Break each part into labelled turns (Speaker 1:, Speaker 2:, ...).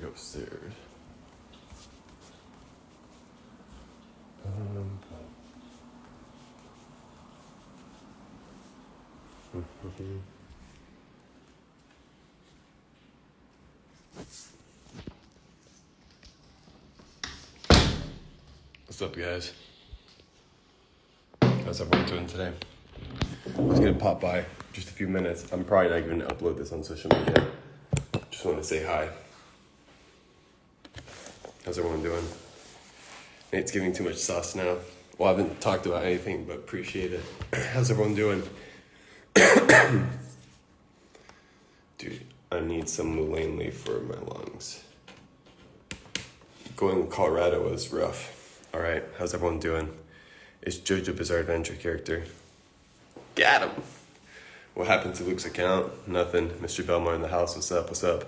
Speaker 1: upstairs. What's up, guys? How's everyone doing today? I was gonna pop by just a few minutes. I'm probably not going to upload this on social media. Just want to say hi. How's everyone doing? Nate's giving too much sauce now. Well, I haven't talked about anything, but appreciate it. How's everyone doing? Dude, I need some mullein leaf for my lungs. Going to Colorado was rough. All right, how's everyone doing? It's Jojo Bizarre Adventure character. Got him. What happened to Luke's account? Nothing. Mr. Belmar in the house. What's up? What's up?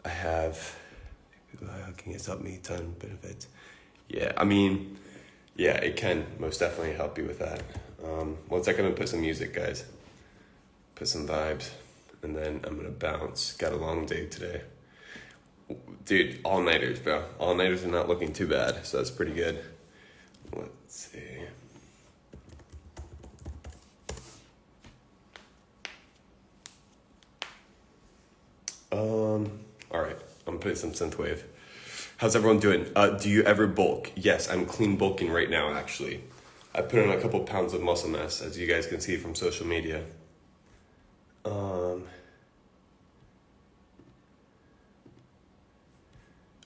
Speaker 1: I have people can help me a ton of benefits. Yeah, I mean, yeah, it can most definitely help you with that. One second, I'm gonna put some music, guys. Put some vibes, and then I'm gonna bounce. Got a long day today. Dude, all-nighters, bro. All-nighters are not looking too bad, so that's pretty good. Let's see. All right, I'm putting some synthwave. How's everyone doing? Do you ever bulk? Yes, I'm clean bulking right now, actually. I put on a couple pounds of muscle mass, as you guys can see from social media.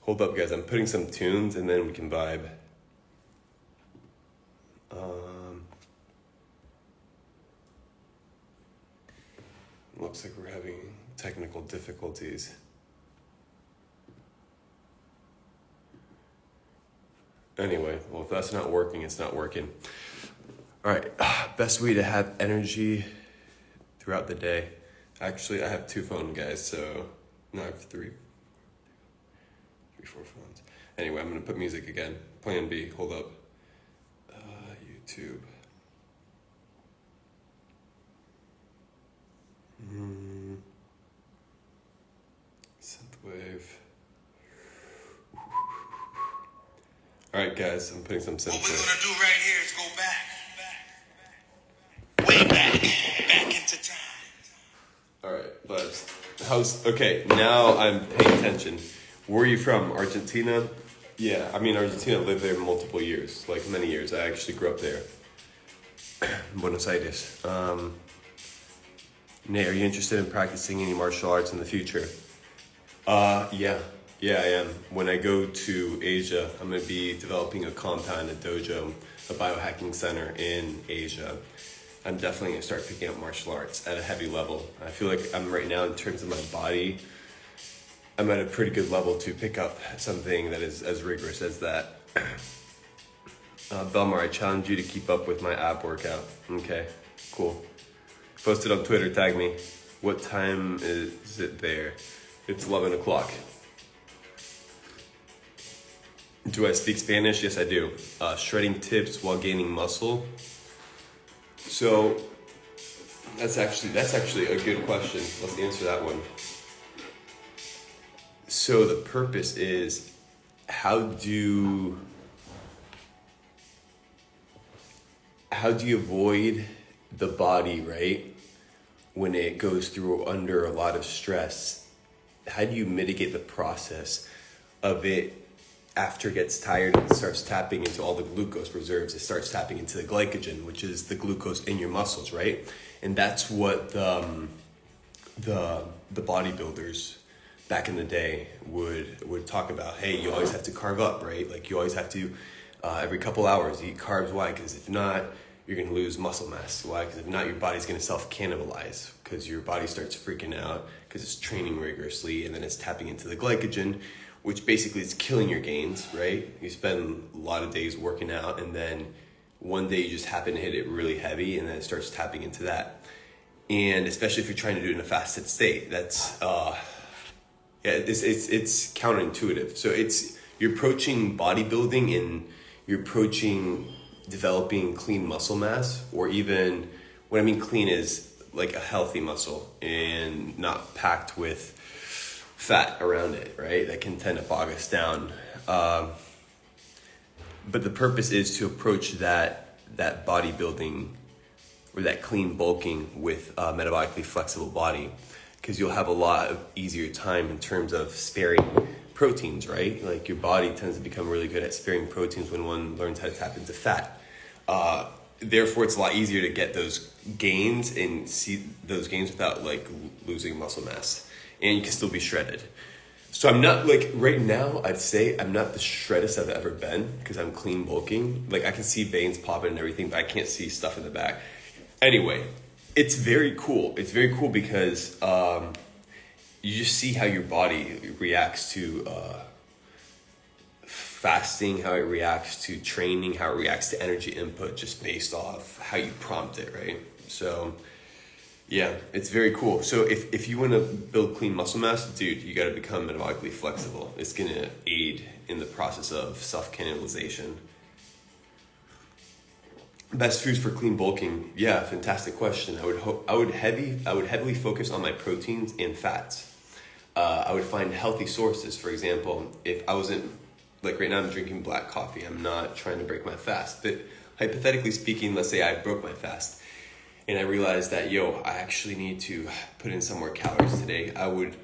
Speaker 1: Hold up, guys. I'm putting some tunes, and then we can vibe. Looks like we're having technical difficulties. Anyway, well, if that's not working, it's not working. All right, best way to have energy throughout the day. Actually, I have two phones, guys, so no, I have three, four phones. Anyway, I'm gonna put music again. Plan B, hold up. YouTube. Synthwave. All right, guys, I'm putting some synthwave.
Speaker 2: What we're gonna do right here is go back, way back into time.
Speaker 1: All right, but okay, now I'm paying attention. Where are you from? Argentina? Yeah, I mean, Argentina. Lived there multiple years, like many years. I actually grew up there. Buenos Aires. Nate, are you interested in practicing any martial arts in the future? Yeah, I am. When I go to Asia, I'm going to be developing a compound, a dojo, a biohacking center in Asia. I'm definitely going to start picking up martial arts at a heavy level. I feel like I'm right now, in terms of my body, I'm at a pretty good level to pick up something that is as rigorous as that. Belmar, I challenge you to keep up with my ab workout. Okay, cool. Post it on Twitter, tag me. What time is it there? It's 11 o'clock. Do I speak Spanish? Yes, I do. Shredding tips while gaining muscle. So that's actually a good question. Let's answer that one. So the purpose is, how do you avoid the body, right, when it goes through under a lot of stress? How do you mitigate the process of it after it gets tired and it starts tapping into all the glucose reserves? It starts tapping into the glycogen, which is the glucose in your muscles, right? And that's what the bodybuilders back in the day would talk about. Hey, you always have to carve up, right? Like you always have to every couple hours eat carbs. Why? Because if not, you're going to lose muscle mass. Why? Because if not, your body's going to self-cannibalize, because your body starts freaking out because it's training rigorously, and then it's tapping into the glycogen, which basically is killing your gains, right? You spend a lot of days working out, and then one day you just happen to hit it really heavy, and then it starts tapping into that. And especially if you're trying to do it in a fasted state, that's it's counterintuitive. So you're approaching bodybuilding and you're approaching developing clean muscle mass, or even, what I mean clean is like a healthy muscle and not packed with fat around it, right? That can tend to bog us down. But the purpose is to approach that bodybuilding or that clean bulking with a metabolically flexible body, because you'll have a lot of easier time in terms of sparing proteins, right? Like your body tends to become really good at sparing proteins when one learns how to tap into fat. Therefore, it's a lot easier to get those gains and see those gains without like losing muscle mass, and you can still be shredded. So I'm not like right now, I'd say I'm not the shreddest I've ever been because I'm clean bulking. Like I can see veins popping and everything, but I can't see stuff in the back. Anyway, it's very cool. It's very cool because you just see how your body reacts to fasting, how it reacts to training, how it reacts to energy input, just based off how you prompt it, right? So yeah, it's very cool. So if you want to build clean muscle mass, dude, you got to become metabolically flexible. It's going to aid in the process of self-cannibalization. Best foods for clean bulking? Yeah, fantastic question. I would heavily focus on my proteins and fats. I would find healthy sources. For example, if I wasn't, like right now I'm drinking black coffee. I'm not trying to break my fast. But hypothetically speaking, let's say I broke my fast and I realized that, I actually need to put in some more calories today. I would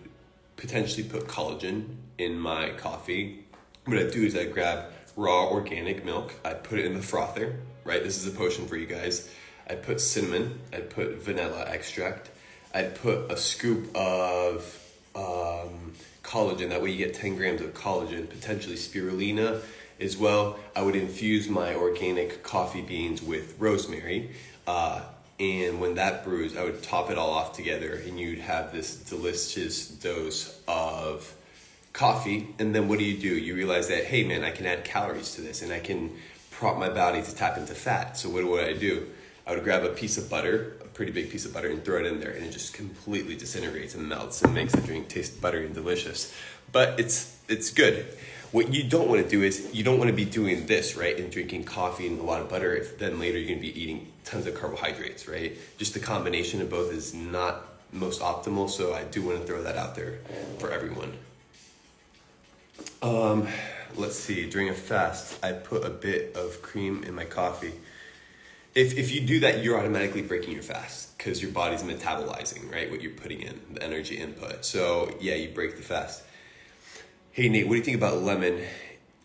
Speaker 1: potentially put collagen in my coffee. What I'd do is I'd grab raw organic milk. I'd put it in the frother, right? This is a potion for you guys. I'd put cinnamon. I'd put vanilla extract. I'd put a scoop of collagen. That way you get 10 grams of collagen, potentially spirulina as well. I would infuse my organic coffee beans with rosemary. And when that brews, I would top it all off together and you'd have this delicious dose of coffee. And then what do? You realize that, hey man, I can add calories to this and I can prompt my body to tap into fat. So what would I do? I would grab a piece of butter, a pretty big piece of butter, and throw it in there, and it just completely disintegrates and melts and makes the drink taste buttery and delicious. But it's good. What you don't want to do is you don't want to be doing this, right, and drinking coffee and a lot of butter if then later you're going to be eating tons of carbohydrates, right? Just the combination of both is not most optimal, so I do want to throw that out there for everyone. Let's see, during a fast, I put a bit of cream in my coffee. If you do that, you're automatically breaking your fast because your body's metabolizing, right, what you're putting in, the energy input. So yeah, you break the fast. Hey Nate, what do you think about lemon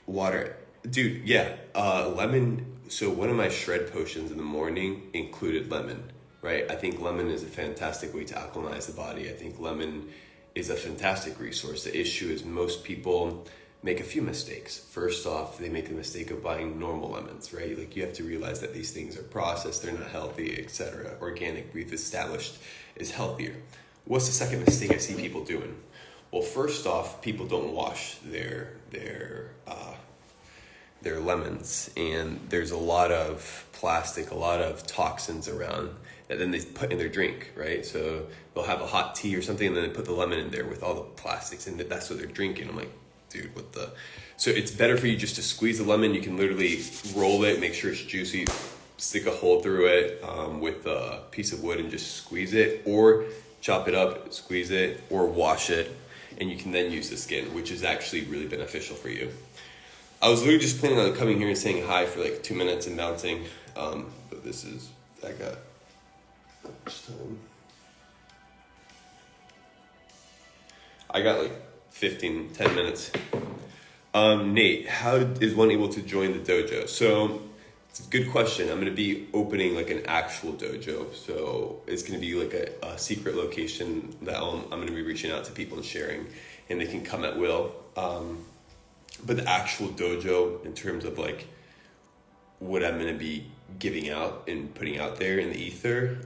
Speaker 1: water? Dude, yeah, lemon. So one of my shred potions in the morning included lemon, right? I think lemon is a fantastic way to alkalinize the body. I think lemon is a fantastic resource. The issue is most people make a few mistakes. First off, they make the mistake of buying normal lemons, right? Like you have to realize that these things are processed, they're not healthy, etc. Organic, we've established, is healthier. What's the second mistake I see people doing? Well, first off, people don't wash their lemons, and there's a lot of plastic, a lot of toxins around that then they put in their drink, right? So they'll have a hot tea or something, and then they put the lemon in there with all the plastics, and that's what they're drinking. I'm like, dude, what the? So it's better for you just to squeeze the lemon. You can literally roll it, make sure it's juicy, stick a hole through it with a piece of wood and just squeeze it, or chop it up, squeeze it, or wash it, and you can then use the skin, which is actually really beneficial for you. I was literally just planning on coming here and saying hi for like 2 minutes and bouncing, but I got time. I got like 10 minutes. Nate, how is one able to join the dojo? So it's a good question. I'm going to be opening like an actual dojo. So it's going to be like a secret location that I'm going to be reaching out to people and sharing, and they can come at will. But the actual dojo, in terms of like what I'm going to be giving out and putting out there in the ether,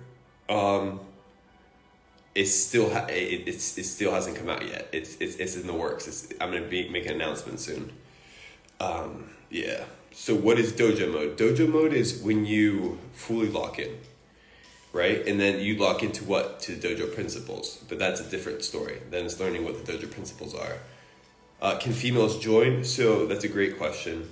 Speaker 1: it still hasn't come out yet. It's in the works. I'm going to be making an announcement soon. Yeah. So what is dojo mode? Dojo mode is when you fully lock in, right? And then you lock into what? To dojo principles. But that's a different story. Then it's learning what the dojo principles are. Can females join? So that's a great question.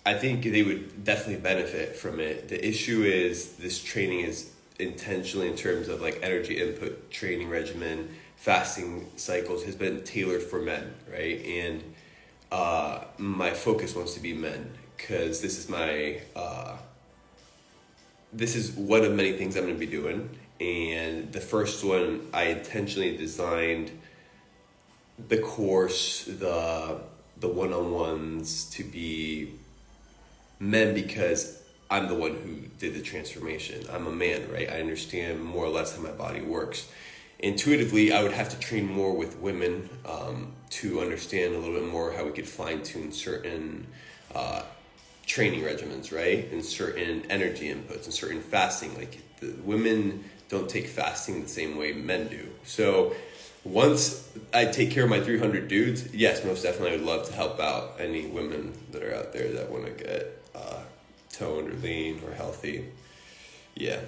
Speaker 1: I think they would definitely benefit from it. The issue is this training is intentionally in terms of like energy input, training regimen, fasting cycles has been tailored for men, right? And my focus wants to be men, because this is one of many things I'm going to be doing. And the first one, I intentionally designed the course, the one-on-ones to be men, because I'm the one who did the transformation. I'm a man, right? I understand more or less how my body works. Intuitively, I would have to train more with women to understand a little bit more how we could fine-tune certain training regimens, right? And certain energy inputs and certain fasting. Like, the women don't take fasting the same way men do. So once I take care of my 300 dudes, yes, most definitely I would love to help out any women that are out there that want to get toned or lean or healthy. Yeah.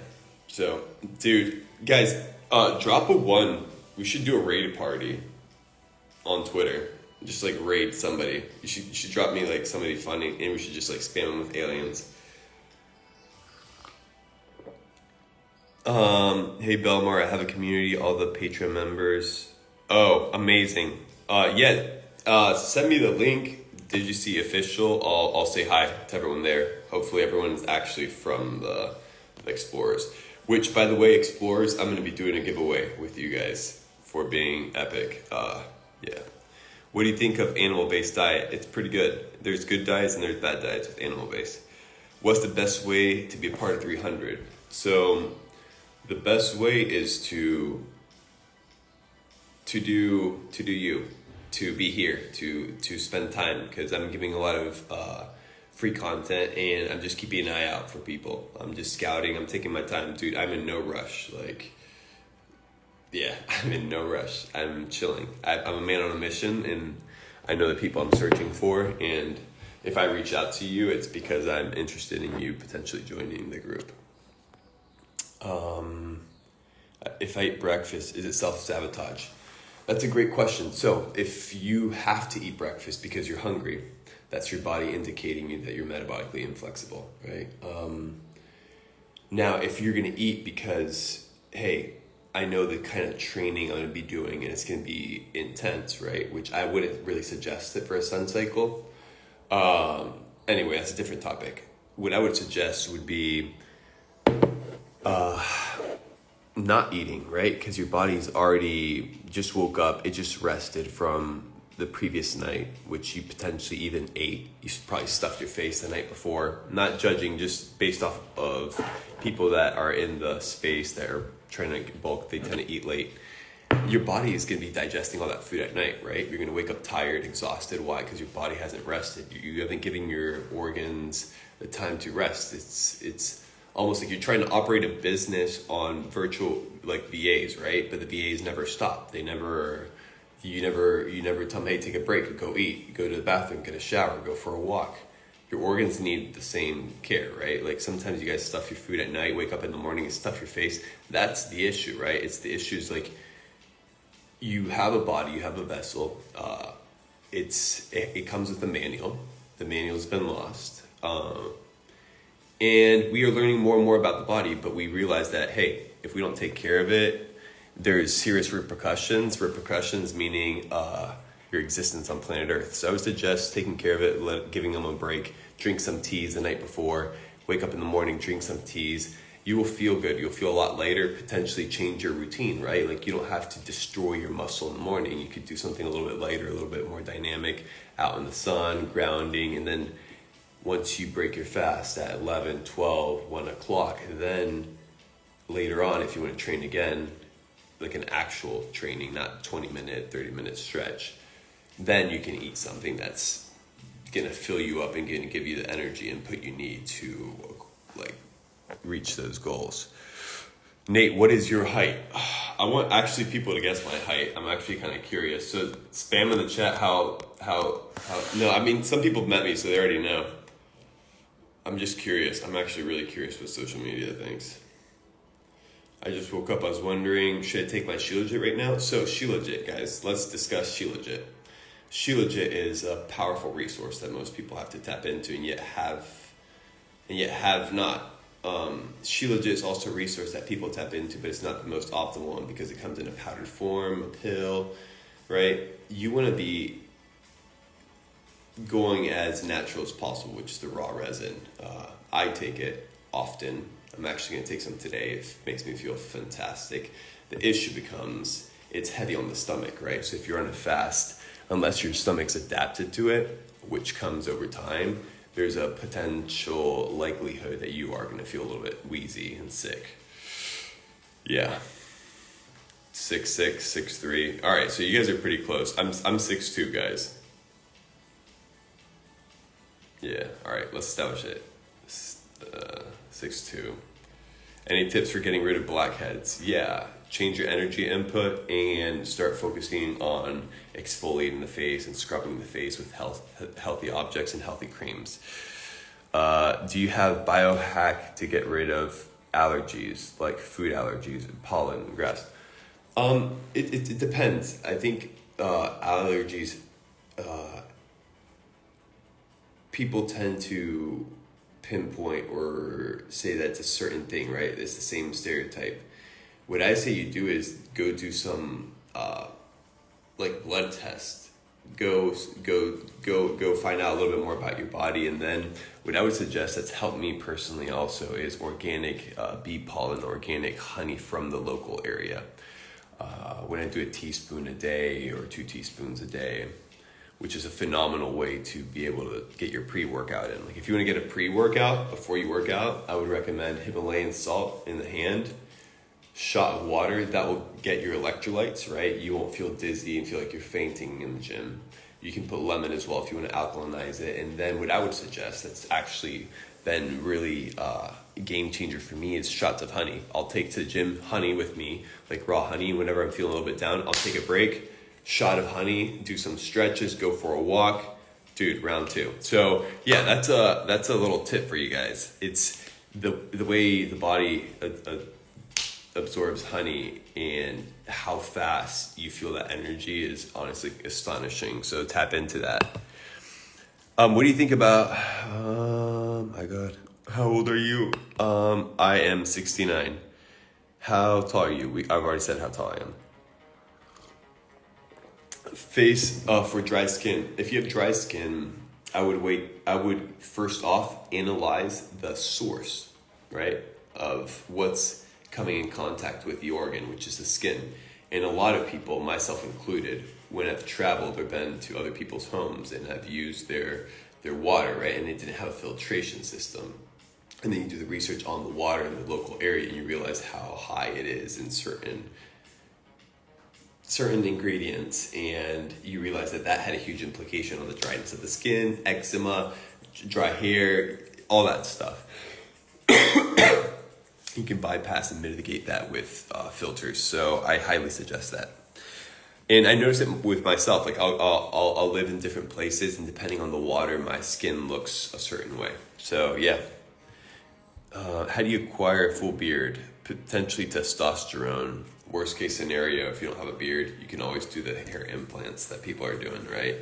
Speaker 1: So, dude, guys, drop a 1. We should do a raid party on Twitter. Just like raid somebody. You should drop me like somebody funny, and we should just like spam them with aliens. Hey Belmar, I have a community, all the Patreon members. Oh, amazing. Send me the link. Did you see official? I'll say hi to everyone there. Hopefully everyone is actually from the Explorers. Which, by the way, Explorers, I'm going to be doing a giveaway with you guys for being epic. Yeah. What do you think of animal-based diet? It's pretty good. There's good diets and there's bad diets with animal-based. What's the best way to be a part of 300? So the best way is to do you, to be here, to spend time, because I'm giving a lot of free content, and I'm just keeping an eye out for people. I'm just scouting. I'm taking my time, dude. I'm in no rush. I'm in no rush. I'm chilling. I'm a man on a mission, and I know the people I'm searching for. And if I reach out to you, it's because I'm interested in you potentially joining the group. If I eat breakfast, is it self-sabotage? That's a great question. So if you have to eat breakfast because you're hungry, that's your body indicating you that you're metabolically inflexible, right? Now, if you're going to eat because, hey, I know the kind of training I'm going to be doing and it's going to be intense, right? Which I wouldn't really suggest it for a sun cycle. Anyway, that's a different topic. What I would suggest would be not eating, right? Because your body's already just woke up. It just rested from the previous night, which you potentially even ate. You probably stuffed your face the night before. Not judging, just based off of people that are in the space that are trying to bulk, they tend to eat late. Your body is going to be digesting all that food at night, right? You're going to wake up tired, exhausted. Why? Because your body hasn't rested. You haven't given your organs the time to rest. It's almost like you're trying to operate a business on virtual, like VAs, right? But the VAs never stop. You never tell them, hey, take a break, go eat, go to the bathroom, get a shower, go for a walk. Your organs need the same care, right? Like sometimes you guys stuff your food at night, wake up in the morning and stuff your face. That's the issue, right? It's the issue is like you have a body, you have a vessel. It comes with a manual. The manual's been lost. And we are learning more and more about the body, but we realize that, hey, if we don't take care of it, there's serious repercussions. Repercussions meaning your existence on planet Earth. So I would suggest taking care of it, giving them a break, drink some teas the night before, wake up in the morning, drink some teas. You will feel good. You'll feel a lot lighter, potentially change your routine, right? Like you don't have to destroy your muscle in the morning. You could do something a little bit lighter, a little bit more dynamic, out in the sun, grounding, and then once you break your fast at 11, 12, 1 o'clock, then later on, if you want to train again, like an actual training, not 20-minute, 30-minute stretch, then you can eat something that's going to fill you up and going to give you the energy input you need to like reach those goals. Nate, what is your height? I want actually people to guess my height. I'm actually kind of curious. So spam in the chat how no, I mean, some people have met me, so they already know. I'm just curious. I'm actually really curious what social media thinks. I just woke up. I was wondering, should I take my Shilajit right now? So Shilajit, guys, let's discuss Shilajit. Shilajit is a powerful resource that most people have to tap into and yet have not. Shilajit is also a resource that people tap into, but it's not the most optimal one because it comes in a powdered form, a pill, right? You want to be going as natural as possible, which is the raw resin. I take it often. I'm actually going to take some today. It makes me feel fantastic. The issue becomes it's heavy on the stomach, right? So if you're on a fast, unless your stomach's adapted to it, which comes over time, there's a potential likelihood that you are going to feel a little bit wheezy and sick. Yeah. 6'6", 6'3". All right, so you guys are pretty close. I'm 6'2", guys. Yeah, all right, let's establish it. 6'2". Any tips for getting rid of blackheads? Yeah, change your energy input and start focusing on exfoliating the face and scrubbing the face with healthy objects and healthy creams. Do you have biohack to get rid of allergies, like food allergies, pollen, grass? It depends. I think allergies, people tend to pinpoint or say that it's a certain thing, right? It's the same stereotype. What I say you do is go do some like blood test. Go find out a little bit more about your body, and then what I would suggest that's helped me personally also is organic bee pollen, organic honey from the local area. When I do a teaspoon a day or 2 teaspoons a day, which is a phenomenal way to be able to get your pre-workout in. Like if you want to get a pre-workout before you work out, I would recommend Himalayan salt in the hand, shot of water. That will get your electrolytes, right? You won't feel dizzy and feel like you're fainting in the gym. You can put lemon as well if you want to alkalinize it. And then what I would suggest that's actually been really a game changer for me is shots of honey. I'll take to the gym honey with me, like raw honey. Whenever I'm feeling a little bit down, I'll take a break, shot of honey, do some stretches, go for a walk. Dude, round 2. So yeah, that's a little tip for you guys. It's the way the body absorbs honey and how fast you feel that energy is honestly astonishing. So tap into that. What do you think about, my God, how old are you? I am 69. How tall are you? I've already said how tall I am. Face for dry skin. If you have dry skin, I would first off analyze the source, right, of what's coming in contact with the organ, which is the skin. And a lot of people, myself included, when I've traveled or been to other people's homes and I've used their water, right, and it didn't have a filtration system, and then you do the research on the water in the local area and you realize how high it is in certain ingredients, and you realize that had a huge implication on the dryness of the skin, eczema, dry hair, all that stuff. You can bypass and mitigate that with filters. So I highly suggest that. And I notice it with myself. Like I'll live in different places, and depending on the water, my skin looks a certain way. So yeah. How do you acquire a full beard? Potentially testosterone. Worst case scenario, if you don't have a beard, you can always do the hair implants that people are doing, right?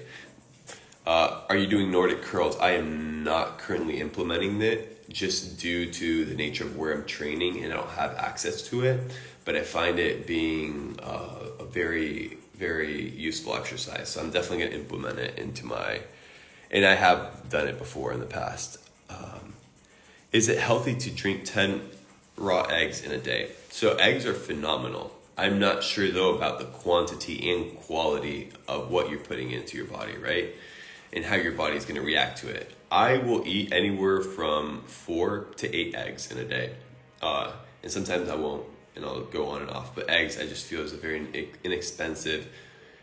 Speaker 1: Are you doing Nordic curls? I am not currently implementing it, just due to the nature of where I'm training and I don't have access to it. But I find it being a very, very useful exercise. So I'm definitely going to implement it and I have done it before in the past. Is it healthy to drink 10 raw eggs in a day? So eggs are phenomenal. I'm not sure though about the quantity and quality of what you're putting into your body, right? And how your body's going to react to it. I will eat anywhere from 4 to 8 eggs in a day. And sometimes I won't, and I'll go on and off. But eggs, I just feel is a very inexpensive,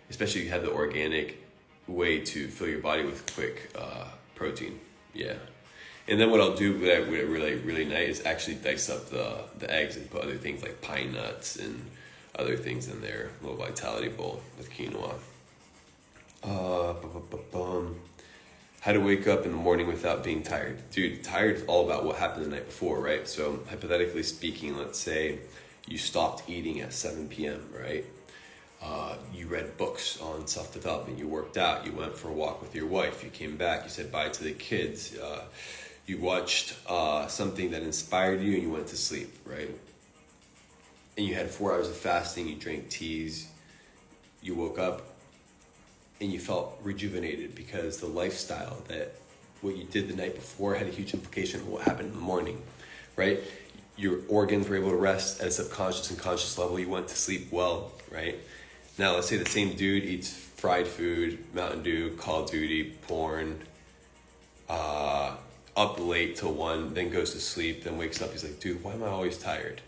Speaker 1: especially if you have the organic way to fill your body with quick protein. Yeah. And then what I'll do with it really nice is actually dice up the eggs and put other things like pine nuts and other things in there. A little vitality bowl with quinoa. How to wake up in the morning without being tired. Dude, tired is all about what happened the night before, right? So hypothetically speaking, let's say you stopped eating at 7 p.m., right? You read books on self-development, you worked out, you went for a walk with your wife, you came back, you said bye to the kids, You watched something that inspired you and you went to sleep, right? And you had 4 hours of fasting, you drank teas, you woke up and you felt rejuvenated because the lifestyle that what you did the night before had a huge implication on what happened in the morning, right? Your organs were able to rest at a subconscious and conscious level. You went to sleep well, right? Now, let's say the same dude eats fried food, Mountain Dew, Call of Duty, porn, up late till 1, then goes to sleep, then wakes up. He's like, dude, why am I always tired?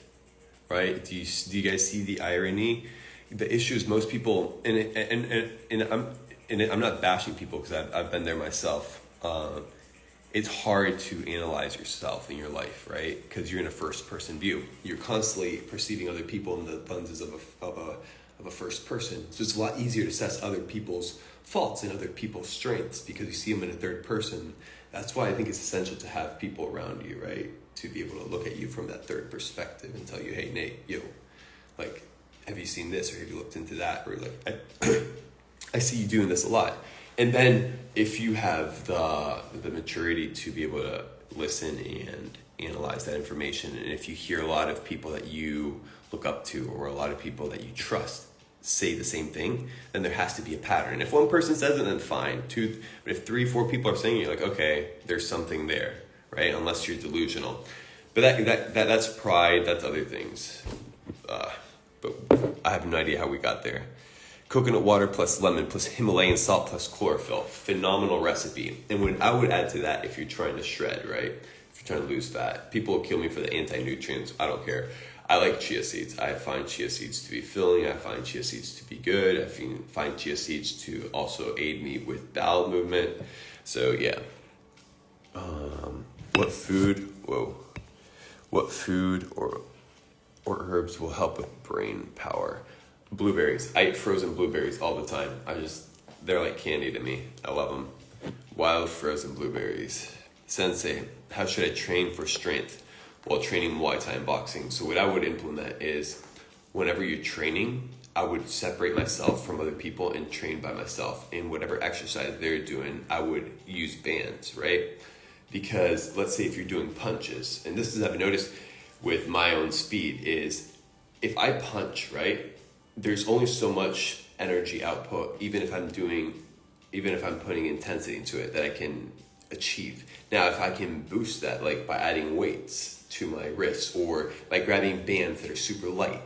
Speaker 1: Right? Do you guys see the irony? The issue is most people, and I'm not bashing people because I've been there myself. It's hard to analyze yourself in your life, right? Because you're in a first person view. You're constantly perceiving other people in the lenses of a first person. So it's a lot easier to assess other people's faults and other people's strengths because you see them in a third person. That's why I think it's essential to have people around you, right? To be able to look at you from that third perspective and tell you, hey, Nate, like, have you seen this or have you looked into that? Or like, I see you doing this a lot. And then if you have the maturity to be able to listen and analyze that information, and if you hear a lot of people that you look up to or a lot of people that you trust say the same thing, then there has to be a pattern. And if one person says it, then fine. Two, but if 3-4 people are saying it, you're like, okay, there's something there, right? Unless you're delusional. But that's pride, that's other things. But I have no idea how we got there. Coconut water plus lemon plus Himalayan salt plus chlorophyll. Phenomenal recipe. And I would add to that if you're trying to shred, right? If you're trying to lose fat. People will kill me for the anti-nutrients. I don't care. I like chia seeds. I find chia seeds to be filling. I find chia seeds to be good. I find chia seeds to also aid me with bowel movement. So yeah. What food or herbs will help with brain power? Blueberries. I eat frozen blueberries all the time. They're like candy to me. I love them. Wild frozen blueberries. Sensei, how should I train for strength while training Muay Thai and boxing? So what I would implement is whenever you're training, I would separate myself from other people and train by myself. And whatever exercise they're doing, I would use bands, right? Because let's say if you're doing punches, and this is I've noticed with my own speed is if I punch, right, there's only so much energy output, even if I'm putting intensity into it, that I can achieve. Now, if I can boost that, like by adding weights to my wrists or by grabbing bands that are super light,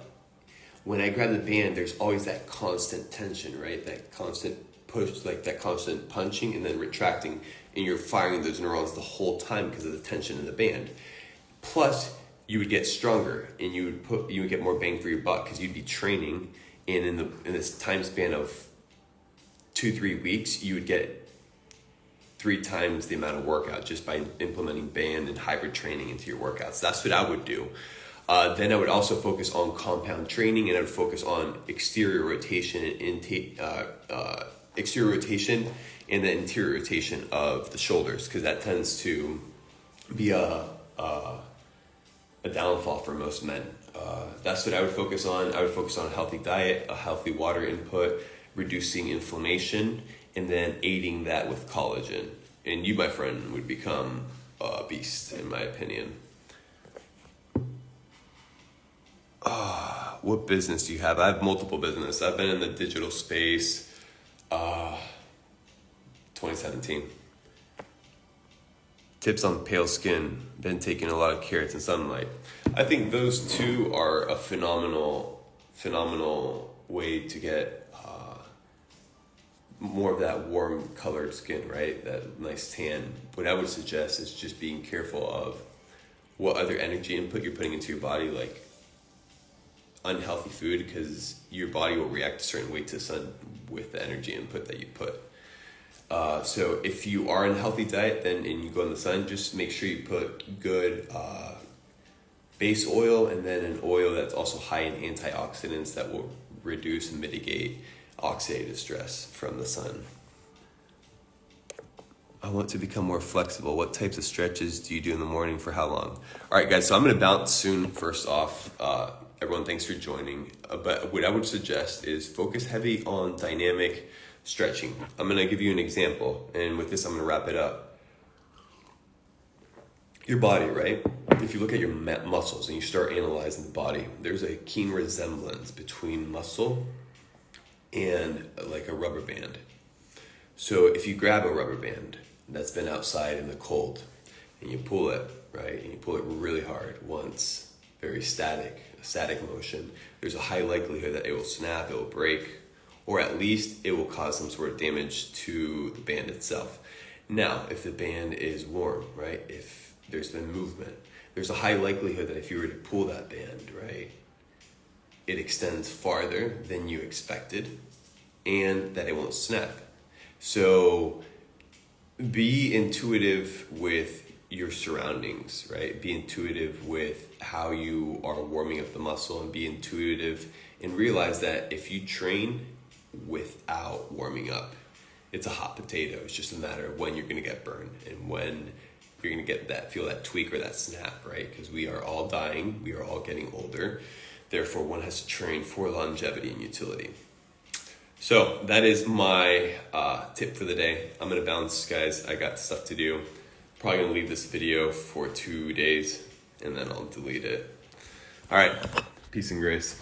Speaker 1: when I grab the band, there's always that constant tension, right? That constant push, like that constant punching and then retracting, and you're firing those neurons the whole time because of the tension in the band. Plus, you would get stronger and you would get more bang for your buck because you'd be training, and in this time span of 2-3 weeks, you would get 3 times the amount of workout just by implementing band and hybrid training into your workouts. That's what I would do. Then I would also focus on compound training, and I would focus on exterior rotation and the interior rotation of the shoulders, because that tends to be a downfall for most men. That's what I would focus on. I would focus on a healthy diet, a healthy water input, reducing inflammation, and then aiding that with collagen. And you, my friend, would become a beast, in my opinion. What business do you have? I have multiple business. I've been in the digital space 2017. Tips on pale skin. Been taking a lot of carrots and sunlight. I think those two are a phenomenal way to get more of that warm colored skin, right? That nice tan. What I would suggest is just being careful of what other energy input you're putting into your body, like unhealthy food, because your body will react a certain way to the sun with the energy input that you put. So if you are in a healthy diet, then and you go in the sun, just make sure you put good base oil, and then an oil that's also high in antioxidants that will reduce and mitigate oxidative stress from the sun. I want to become more flexible. What types of stretches do you do in the morning for how long? All right, guys, so I'm going to bounce soon. First off, everyone, thanks for joining. But what I would suggest is focus heavy on dynamic stretching. I'm going to give you an example, and with this, I'm going to wrap it up. your body, right? If you look at your muscles and you start analyzing the body, there's a keen resemblance between muscle and like a rubber band. So if you grab a rubber band that's been outside in the cold and you pull it, right, and you pull it really hard once, very static, a static motion, there's a high likelihood that it will snap, it will break, or at least it will cause some sort of damage to the band itself. Now, if the band is warm, right, if there's been movement, there's a high likelihood that if you were to pull that band, right, it extends farther than you expected and that it won't snap. So be intuitive with your surroundings, right? Be intuitive with how you are warming up the muscle, and be intuitive and realize that if you train without warming up, it's a hot potato. It's just a matter of when you're going to get burned and when you're going to get that, feel that tweak or that snap, right? Because we are all dying. We are all getting older. Therefore, one has to train for longevity and utility. So that is my tip for the day. I'm going to bounce, guys. I got stuff to do. Probably going to leave this video for 2 days and then I'll delete it. All right. Peace and grace.